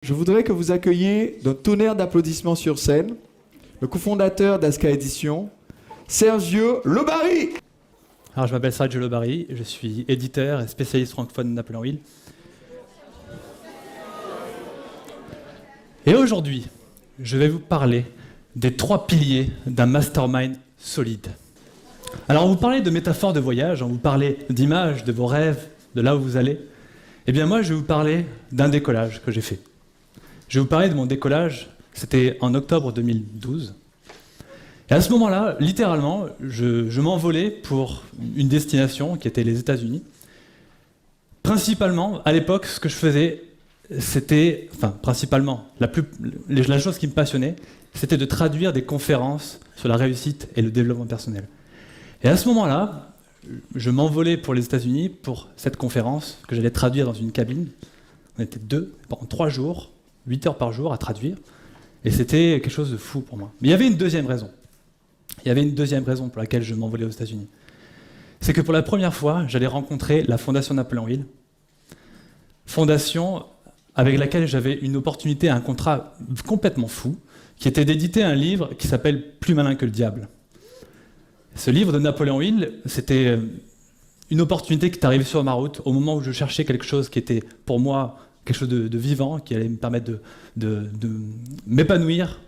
Je voudrais que vous accueilliez d'un tonnerre d'applaudissements sur scène le cofondateur d'Aska Édition, Sergio Lobary. Alors, je m'appelle Sergio Lobary, je suis éditeur et spécialiste francophone de Napoléon Hill. Et aujourd'hui, je vais vous parler des 3 piliers d'un mastermind solide. Alors, on vous parlait de métaphores de voyage, on vous parlait d'images, de vos rêves, de là où vous allez. Eh bien, moi, je vais vous parler d'un décollage que j'ai fait. Je vais vous parler de mon décollage, c'était en octobre 2012. Et à ce moment-là, littéralement, je m'envolais pour une destination qui était les États-Unis. Principalement, à l'époque, ce que je faisais, c'était, la chose qui me passionnait, c'était de traduire des conférences sur la réussite et le développement personnel. Et à ce moment-là, je m'envolais pour les États-Unis pour cette conférence que j'allais traduire dans une cabine. On était 2 pendant 3 jours, 8 heures par jour à traduire. Et c'était quelque chose de fou pour moi. Mais il y avait une deuxième raison. Il y avait une deuxième raison pour laquelle je m'envolais aux États-Unis. C'est que pour la première fois, j'allais rencontrer la Fondation Napoléon Hill. Fondation avec laquelle j'avais une opportunité, un contrat complètement fou, qui était d'éditer un livre qui s'appelle « Plus malin que le diable ». Ce livre de Napoléon Hill, c'était une opportunité qui est arrivée sur ma route au moment où je cherchais quelque chose qui était pour moi quelque chose de vivant, qui allait me permettre de m'épanouir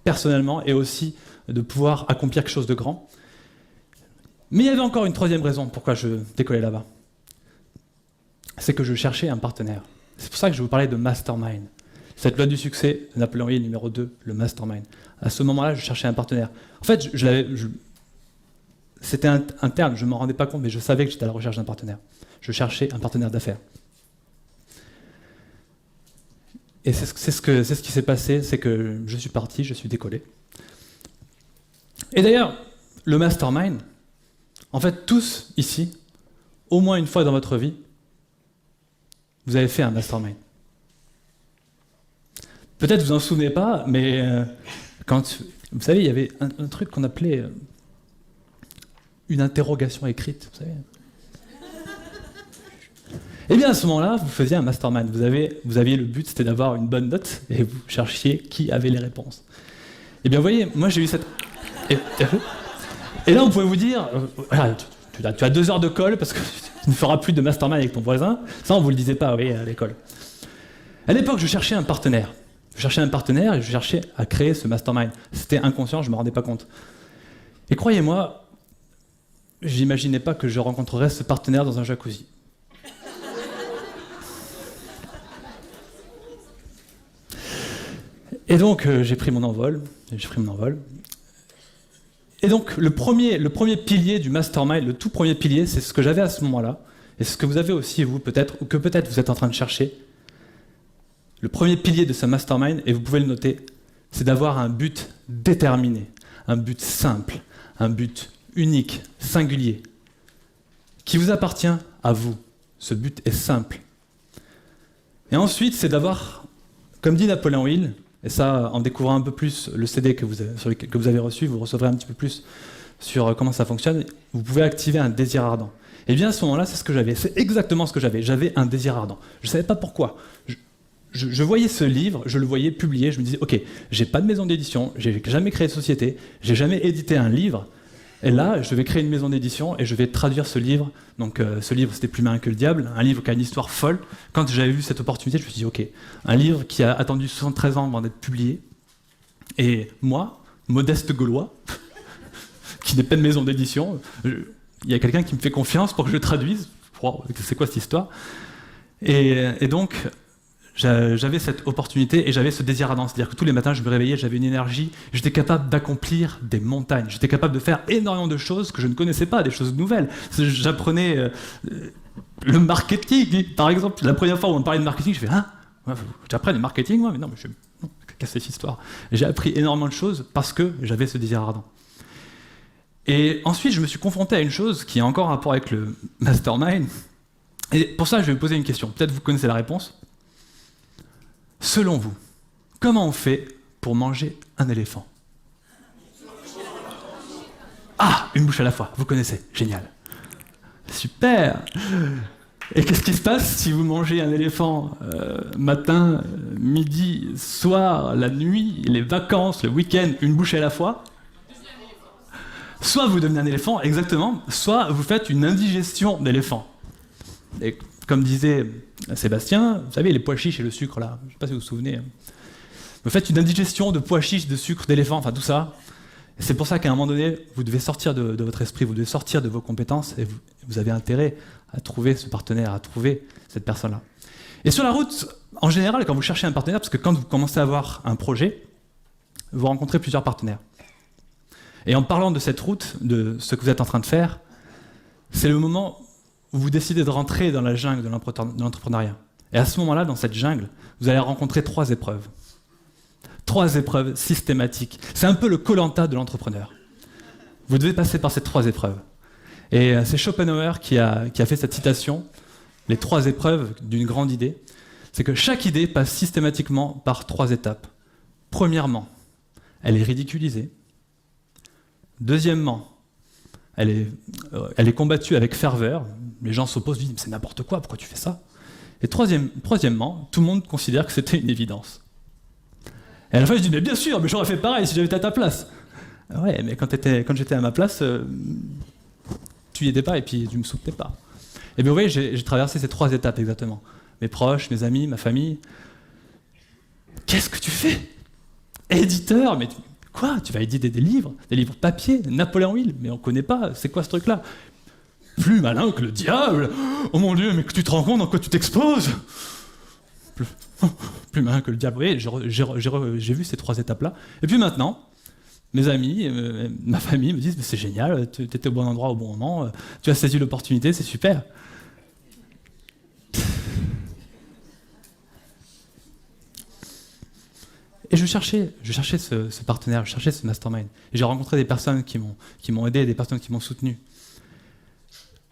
personnellement et aussi de pouvoir accomplir quelque chose de grand. Mais il y avait encore une troisième raison pourquoi je décollais là-bas. C'est que je cherchais un partenaire. C'est pour ça que je vous parlais de mastermind. Cette loi du succès de Napoléon Hill, numéro 2, le mastermind. À ce moment-là, je cherchais un partenaire. En fait, c'était un terme, je ne m'en rendais pas compte, mais je savais que j'étais à la recherche d'un partenaire. Je cherchais un partenaire d'affaires. Et c'est ce qui s'est passé, c'est que je suis parti, je suis décollé. Et d'ailleurs, le mastermind, en fait, tous ici, au moins une fois dans votre vie, vous avez fait un mastermind. Peut-être vous en souvenez pas, mais vous savez, il y avait un truc qu'on appelait une interrogation écrite, vous savez. Eh bien, à ce moment-là, vous faisiez un mastermind. Vous aviez le but, c'était d'avoir une bonne note, et vous cherchiez qui avait les réponses. Eh bien, vous voyez, moi j'ai eu cette... Et là, on pouvait vous dire, tu as 2 heures de colle parce que tu ne feras plus de mastermind avec ton voisin. Ça, on ne vous le disait pas, oui, à l'école. À l'époque, je cherchais un partenaire. Je cherchais un partenaire et je cherchais à créer ce mastermind. C'était inconscient, je ne me rendais pas compte. Et croyez-moi, j'imaginais pas que je rencontrerais ce partenaire dans un jacuzzi. Et donc, j'ai pris mon envol. Et donc, le premier pilier du mastermind, le tout premier pilier, c'est ce que j'avais à ce moment-là, et ce que vous avez aussi, vous, peut-être, ou que peut-être vous êtes en train de chercher. Le premier pilier de ce mastermind, et vous pouvez le noter, c'est d'avoir un but déterminé, un but simple, un but unique, singulier, qui vous appartient à vous. Ce but est simple. Et ensuite, c'est d'avoir, comme dit Napoléon Hill, et ça, en découvrant un peu plus le CD que vous avez reçu, vous recevrez un petit peu plus sur comment ça fonctionne, vous pouvez activer un désir ardent. Et bien à ce moment-là, c'est ce que j'avais. C'est exactement ce que j'avais. J'avais un désir ardent. Je ne savais pas pourquoi. Je voyais ce livre, je le voyais publié, je me disais, ok, j'ai pas de maison d'édition, j'ai jamais créé de société, j'ai jamais édité un livre, et là, je vais créer une maison d'édition et je vais traduire ce livre. Donc ce livre, c'était Plus malin que le diable, un livre qui a une histoire folle. Quand j'avais vu cette opportunité, je me suis dit, ok, un livre qui a attendu 73 ans avant d'être publié, et moi, modeste Gaulois, qui n'est pas de maison d'édition, il y a quelqu'un qui me fait confiance pour que je le traduise. Wow, c'est quoi cette histoire ? Et donc, j'avais cette opportunité et j'avais ce désir ardent. C'est-à-dire que tous les matins, je me réveillais, j'avais une énergie, j'étais capable d'accomplir des montagnes, j'étais capable de faire énormément de choses que je ne connaissais pas, des choses nouvelles. J'apprenais le marketing, par exemple. La première fois où on parlait de marketing, je fais « Hein, j'apprends le marketing, moi ?» Mais non, qu'est-ce que c'est cette histoire ? J'ai appris énormément de choses parce que j'avais ce désir ardent. Et ensuite, je me suis confronté à une chose qui a encore un rapport avec le mastermind. Et pour ça, je vais vous poser une question. Peut-être vous connaissez la réponse. Selon vous, comment on fait pour manger un éléphant ? Ah, une bouche à la fois, vous connaissez, génial. Super. Et qu'est-ce qui se passe si vous mangez un éléphant matin, midi, soir, la nuit, les vacances, le week-end, une bouchée à la fois. Soit vous devenez un éléphant, exactement, soit vous faites une indigestion d'éléphant. Et comme disait Sébastien, vous savez, les pois chiches et le sucre, là, je ne sais pas si vous vous souvenez, vous faites une indigestion de pois chiches, de sucre, d'éléphant, enfin tout ça. Et c'est pour ça qu'à un moment donné, vous devez sortir de votre esprit, vous devez sortir de vos compétences, et vous avez intérêt à trouver ce partenaire, à trouver cette personne-là. Et sur la route, en général, quand vous cherchez un partenaire, parce que quand vous commencez à avoir un projet, vous rencontrez plusieurs partenaires. Et en parlant de cette route, de ce que vous êtes en train de faire, c'est le moment où vous décidez de rentrer dans la jungle de l'entrepreneuriat. Et à ce moment-là, dans cette jungle, vous allez rencontrer 3 épreuves. 3 épreuves systématiques. C'est un peu le Koh-Lanta de l'entrepreneur. Vous devez passer par ces 3 épreuves. Et c'est Schopenhauer qui a fait cette citation, les 3 épreuves d'une grande idée. C'est que chaque idée passe systématiquement par 3 étapes. Premièrement, elle est ridiculisée. Deuxièmement, elle est combattue avec ferveur. Les gens s'opposent, disent « c'est n'importe quoi, pourquoi tu fais ça ?» Et troisièmement, tout le monde considère que c'était une évidence. Et à la fin, je dis « mais bien sûr, mais j'aurais fait pareil si j'avais été à ta place. » Ouais, mais quand j'étais à ma place, tu y étais pas et puis tu me soutenais pas. Et bien vous voyez, j'ai traversé ces 3 étapes exactement. Mes proches, mes amis, ma famille. Qu'est-ce que tu fais? Éditeur, mais quoi? Tu vas éditer des livres papier, Napoléon Hill, mais on connaît pas, c'est quoi ce truc-là? Plus malin que le diable. Oh mon Dieu, mais que tu te rends compte dans quoi tu t'exposes? Plus malin que le diable. Oui, j'ai vu ces 3 étapes-là. Et puis maintenant, mes amis, ma famille me disent « c'est génial, tu étais au bon endroit au bon moment, tu as saisi l'opportunité, c'est super. » Et je cherchais ce partenaire, je cherchais ce mastermind. Et j'ai rencontré des personnes qui m'ont aidé, des personnes qui m'ont soutenu.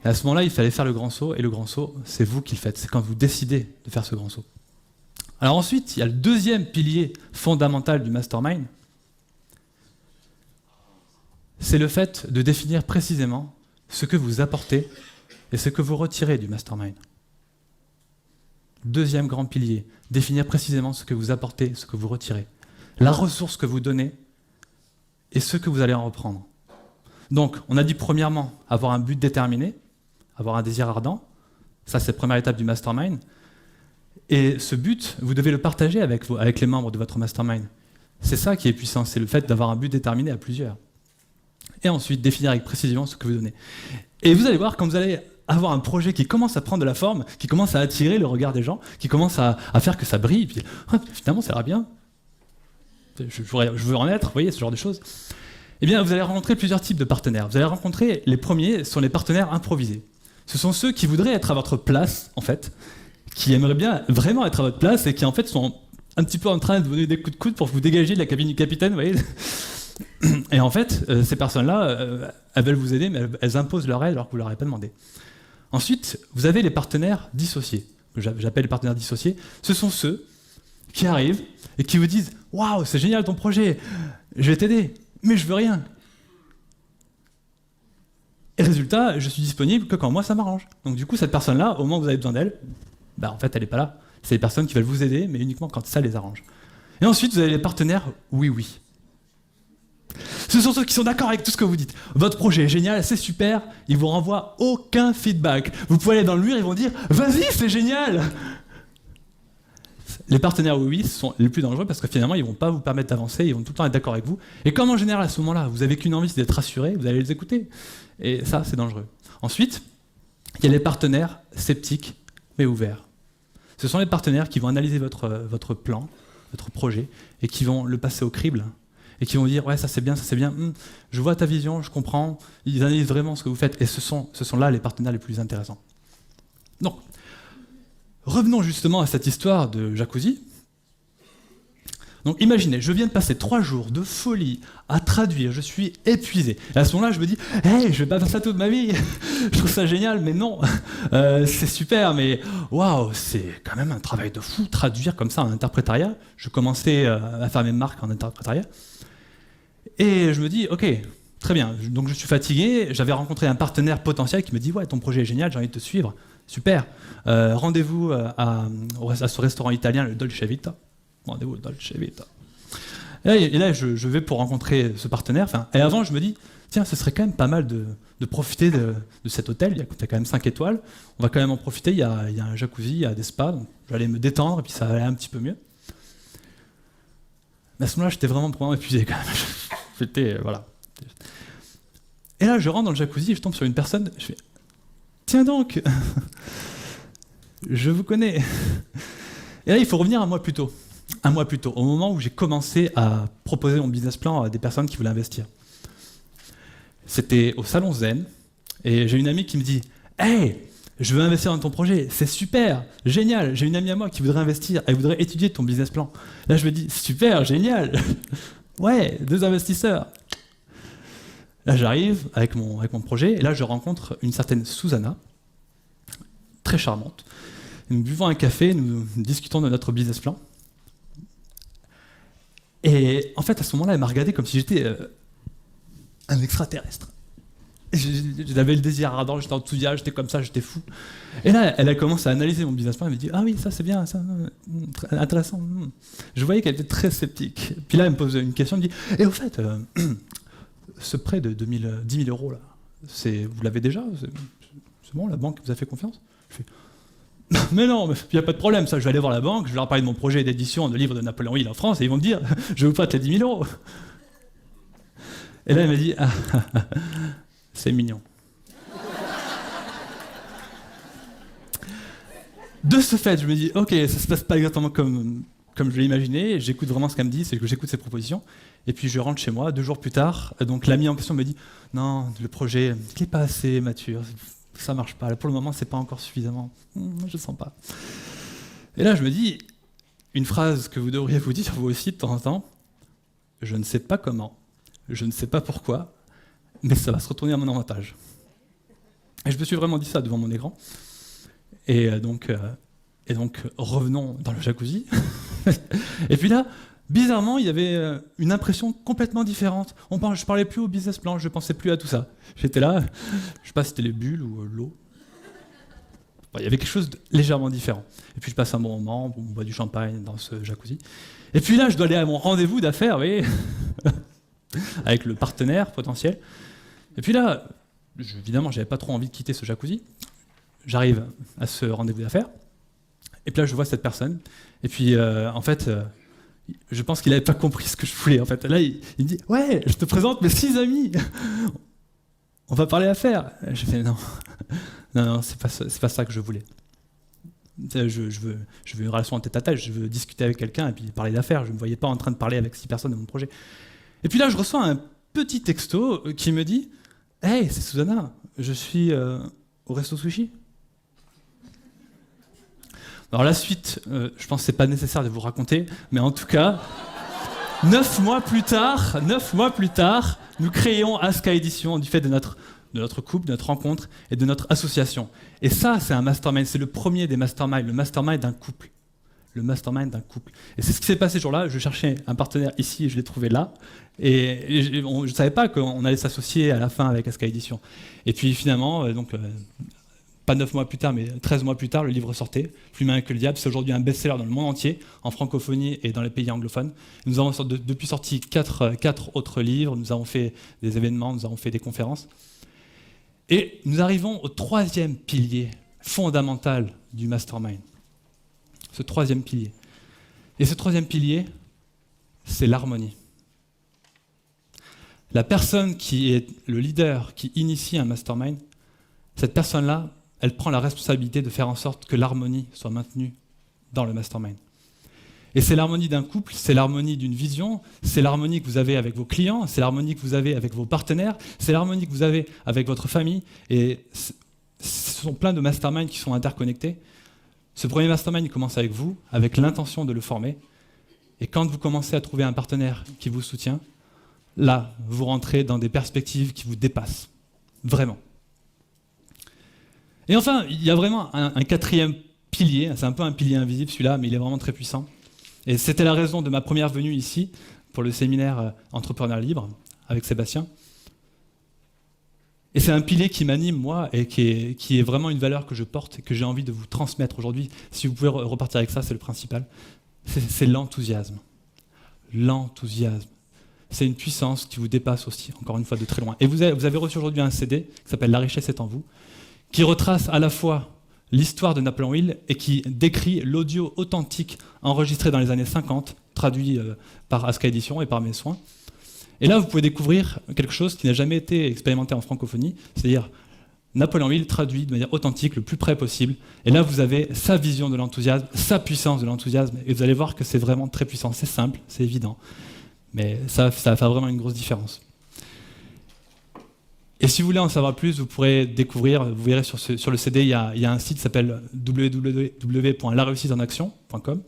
Et à ce moment-là, il fallait faire le grand saut, et le grand saut, c'est vous qui le faites. C'est quand vous décidez de faire ce grand saut. Alors ensuite, il y a le 2e pilier fondamental du mastermind. C'est le fait de définir précisément ce que vous apportez et ce que vous retirez du mastermind. 2e grand pilier, définir précisément ce que vous apportez, ce que vous retirez. La ressource que vous donnez et ce que vous allez en reprendre. Donc, on a dit premièrement, avoir un but déterminé, avoir un désir ardent. Ça, c'est la première étape du mastermind. Et ce but, vous devez le partager avec les membres de votre mastermind. C'est ça qui est puissant, c'est le fait d'avoir un but déterminé à plusieurs. Et ensuite, définir avec précision ce que vous donnez. Et vous allez voir, quand vous allez avoir un projet qui commence à prendre de la forme, qui commence à attirer le regard des gens, qui commence à faire que ça brille, et puis finalement, ça ira bien. Je veux en être, vous voyez, ce genre de choses. Eh bien, vous allez rencontrer plusieurs types de partenaires. Vous allez rencontrer, les premiers sont les partenaires improvisés. Ce sont ceux qui voudraient être à votre place, en fait, qui aimeraient bien vraiment être à votre place et qui, en fait, sont un petit peu en train de vous donner des coups de coude pour vous dégager de la cabine du capitaine, vous voyez. Et en fait, ces personnes-là, elles veulent vous aider, mais elles imposent leur aide alors que vous ne leur avez pas demandé. Ensuite, vous avez les partenaires dissociés, que j'appelle les partenaires dissociés. Ce sont ceux qui arrivent et qui vous disent « Waouh, c'est génial ton projet, je vais t'aider, mais je veux rien. » Et résultat, je suis disponible que quand moi ça m'arrange. Donc du coup, cette personne-là, au moment où vous avez besoin d'elle, bah, en fait, elle n'est pas là. C'est des personnes qui veulent vous aider, mais uniquement quand ça les arrange. Et ensuite, vous avez les partenaires oui-oui. Ce sont ceux qui sont d'accord avec tout ce que vous dites. Votre projet est génial, c'est super, ils vous renvoient aucun feedback. Vous pouvez aller dans le mur, ils vont dire « Vas-y, c'est génial !» Les partenaires oui sont les plus dangereux parce que finalement, ils ne vont pas vous permettre d'avancer, ils vont tout le temps être d'accord avec vous. Et comme en général, à ce moment-là, vous n'avez qu'une envie, c'est d'être rassuré, vous allez les écouter. Et ça, c'est dangereux. Ensuite, il y a les partenaires sceptiques, mais ouverts. Ce sont les partenaires qui vont analyser votre plan, votre projet, et qui vont le passer au crible, et qui vont dire « Ouais, ça c'est bien, je vois ta vision, je comprends. » Ils analysent vraiment ce que vous faites, et ce sont là les partenaires les plus intéressants. Donc, revenons justement à cette histoire de jacuzzi. Donc imaginez, je viens de passer 3 jours de folie à traduire, je suis épuisé. Et à ce moment-là, je me dis, hey, je vais pas faire ça toute ma vie, je trouve ça génial, mais non, c'est super, mais waouh, c'est quand même un travail de fou, traduire comme ça en interprétariat. Je commençais à faire mes marques en interprétariat. Et je me dis, ok, très bien, donc je suis fatigué, j'avais rencontré un partenaire potentiel qui me dit, ouais, ton projet est génial, j'ai envie de te suivre, super. Rendez-vous à ce restaurant italien, le Dolce Vita. rendez-vous Dolce Vita. Et là, je vais pour rencontrer ce partenaire. Et avant, je me dis, tiens, ce serait quand même pas mal de profiter de cet hôtel. Il y a quand même 5 étoiles. On va quand même en profiter. Il y a un jacuzzi, il y a des spas. Donc je vais aller me détendre et puis ça va aller un petit peu mieux. Mais à ce moment-là, j'étais vraiment épuisé quand même. J'étais, voilà. Et là, je rentre dans le jacuzzi et je tombe sur une personne. Je fais, tiens donc, je vous connais. Et là, il faut revenir un mois plus tôt, au moment où j'ai commencé à proposer mon business plan à des personnes qui voulaient investir. C'était au Salon Zen, et j'ai une amie qui me dit « Hey, je veux investir dans ton projet, c'est super, génial, j'ai une amie à moi qui voudrait investir, elle voudrait étudier ton business plan. » Là, je me dis « Super, génial, ouais, 2 investisseurs. » Là, j'arrive avec mon projet, et là, je rencontre une certaine Susanna, très charmante. Nous buvons un café, nous discutons de notre business plan. Et en fait, à ce moment-là, elle m'a regardé comme si j'étais un extraterrestre. J'avais le désir ardent, j'étais enthousiaste, j'étais comme ça, j'étais fou. Et là, elle a commencé à analyser mon business plan, elle me dit « Ah oui, ça c'est bien, ça, intéressant. » Je voyais qu'elle était très sceptique. Puis là, elle me pose une question, elle me dit « Et au fait, ce prêt de 10 000 euros, là, vous l'avez déjà? C'est bon, la banque vous a fait confiance ?» Je fais, mais non, il n'y a pas de problème, ça, je vais aller voir la banque, je vais leur parler de mon projet d'édition de livre de Napoléon Hill en France, et ils vont me dire, je vous prête les 10 000 euros. Et là, elle m'a dit, c'est mignon. De ce fait, je me dis, ok, ça se passe pas exactement comme je l'ai imaginé, j'écoute vraiment ce qu'elle me dit, c'est que j'écoute ses propositions, et puis je rentre chez moi, 2 jours plus tard, donc l'ami en question me dit, non, le projet, il n'est pas assez mature, ça marche pas. Là, pour le moment, c'est pas encore suffisamment. Je sens pas. Et là, je me dis une phrase que vous devriez vous dire vous aussi de temps en temps. Je ne sais pas comment, je ne sais pas pourquoi, mais ça va se retourner à mon avantage. Et je me suis vraiment dit ça devant mon écran. Et donc revenons dans le jacuzzi. Et puis là, bizarrement, il y avait une impression complètement différente. Je parlais plus au business plan, je pensais plus à tout ça. J'étais là, je sais pas si c'était les bulles ou l'eau. Il y avait quelque chose de légèrement différent. Et puis je passe un bon moment, on boit du champagne dans ce jacuzzi. Et puis là, je dois aller à mon rendez-vous d'affaires, vous voyez, avec le partenaire potentiel. Et puis là, évidemment, j'avais pas trop envie de quitter ce jacuzzi. J'arrive à ce rendez-vous d'affaires. Et puis là, je vois cette personne. Et puis, en fait, je pense qu'il n'avait pas compris ce que je voulais. En fait, là, il me dit « Ouais, je te présente mes 6 amis. On va parler affaires. » J'ai fait « Non, non, c'est pas ça que je voulais. Je veux une relation en tête-à-tête. Je veux discuter avec quelqu'un et puis parler d'affaires. Je ne me voyais pas en train de parler avec 6 personnes de mon projet. » Et puis là, je reçois un petit texto qui me dit « Hey, c'est Susanna. Je suis au Resto Sushi. » Alors la suite, je pense que c'est pas nécessaire de vous raconter, mais en tout cas, 9 mois plus tard, nous créons Aska Édition du fait de notre couple, de notre rencontre et de notre association. Et ça, c'est un mastermind, c'est le premier des masterminds, le mastermind d'un couple. Le mastermind d'un couple. Et c'est ce qui s'est passé ce jour-là, je cherchais un partenaire ici et je l'ai trouvé là. Et je ne savais pas qu'on allait s'associer à la fin avec Aska Édition. Et puis finalement, pas 9 mois plus tard, mais 13 mois plus tard, le livre sortait, Plus malin que le diable. C'est aujourd'hui un best-seller dans le monde entier, en francophonie et dans les pays anglophones. Nous avons depuis sorti 4 autres livres, nous avons fait des événements, nous avons fait des conférences. Et nous arrivons au 3e pilier fondamental du mastermind. Ce 3e pilier. Et ce 3e pilier, c'est l'harmonie. La personne qui est le leader, qui initie un mastermind, cette personne-là, elle prend la responsabilité de faire en sorte que l'harmonie soit maintenue dans le mastermind. Et c'est l'harmonie d'un couple, c'est l'harmonie d'une vision, c'est l'harmonie que vous avez avec vos clients, c'est l'harmonie que vous avez avec vos partenaires, c'est l'harmonie que vous avez avec votre famille. Et ce sont plein de masterminds qui sont interconnectés. Ce premier mastermind, il commence avec vous, avec l'intention de le former. Et quand vous commencez à trouver un partenaire qui vous soutient, là, vous rentrez dans des perspectives qui vous dépassent. Vraiment. Et enfin, il y a vraiment un 4e pilier, c'est un peu un pilier invisible celui-là, mais il est vraiment très puissant. Et c'était la raison de ma première venue ici, pour le séminaire Entrepreneur Libre, avec Sébastien. Et c'est un pilier qui m'anime, moi, et qui est vraiment une valeur que je porte et que j'ai envie de vous transmettre aujourd'hui. Si vous pouvez repartir avec ça, c'est le principal. c'est l'enthousiasme. L'enthousiasme. C'est une puissance qui vous dépasse aussi, encore une fois, de très loin. Et vous avez reçu aujourd'hui un CD qui s'appelle « La richesse est en vous », qui retrace à la fois l'histoire de Napoléon Hill et qui décrit l'audio authentique enregistré dans les années 50, traduit par Aska Édition et par mes soins. Et là, vous pouvez découvrir quelque chose qui n'a jamais été expérimenté en francophonie, c'est-à-dire Napoléon Hill traduit de manière authentique, le plus près possible. Et là, vous avez sa vision de l'enthousiasme, sa puissance de l'enthousiasme, et vous allez voir que c'est vraiment très puissant. C'est simple, c'est évident, mais ça va faire vraiment une grosse différence. Et si vous voulez en savoir plus, vous pourrez découvrir, vous verrez sur le CD, il y a un site qui s'appelle www.lareussiteenaction.com.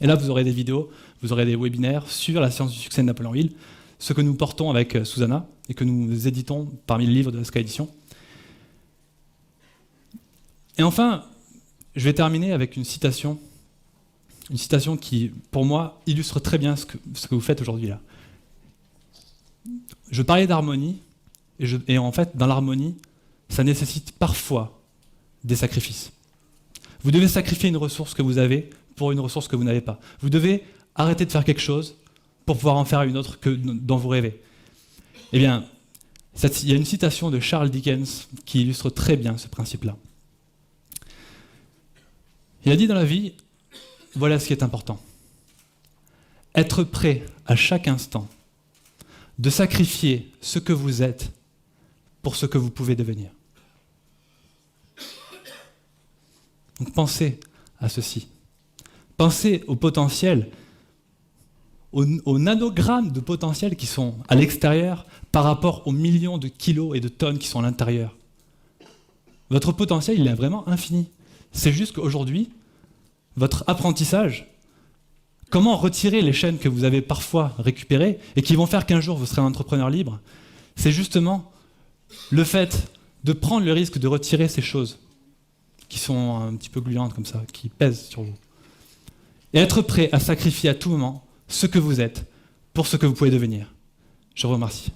Et là, vous aurez des vidéos, vous aurez des webinaires sur la science du succès de Napoléon Hill, ce que nous portons avec Susanna et que nous éditons parmi les livres de Aska Édition. Et enfin, je vais terminer avec une citation qui, pour moi, illustre très bien ce que vous faites aujourd'hui là. Je parlais d'harmonie, et en fait, dans l'harmonie, ça nécessite parfois des sacrifices. Vous devez sacrifier une ressource que vous avez pour une ressource que vous n'avez pas. Vous devez arrêter de faire quelque chose pour pouvoir en faire une autre dont vous rêvez. Eh bien, il y a une citation de Charles Dickens qui illustre très bien ce principe-là. Il a dit dans la vie, voilà ce qui est important. Être prêt à chaque instant de sacrifier ce que vous êtes pour ce que vous pouvez devenir. Donc pensez à ceci. Pensez au potentiel, aux nanogrammes de potentiel qui sont à l'extérieur par rapport aux millions de kilos et de tonnes qui sont à l'intérieur. Votre potentiel, il est vraiment infini. C'est juste qu'aujourd'hui, votre apprentissage, comment retirer les chaînes que vous avez parfois récupérées et qui vont faire qu'un jour vous serez un entrepreneur libre, c'est justement le fait de prendre le risque de retirer ces choses qui sont un petit peu gluantes comme ça, qui pèsent sur vous. Et être prêt à sacrifier à tout moment ce que vous êtes pour ce que vous pouvez devenir. Je vous remercie.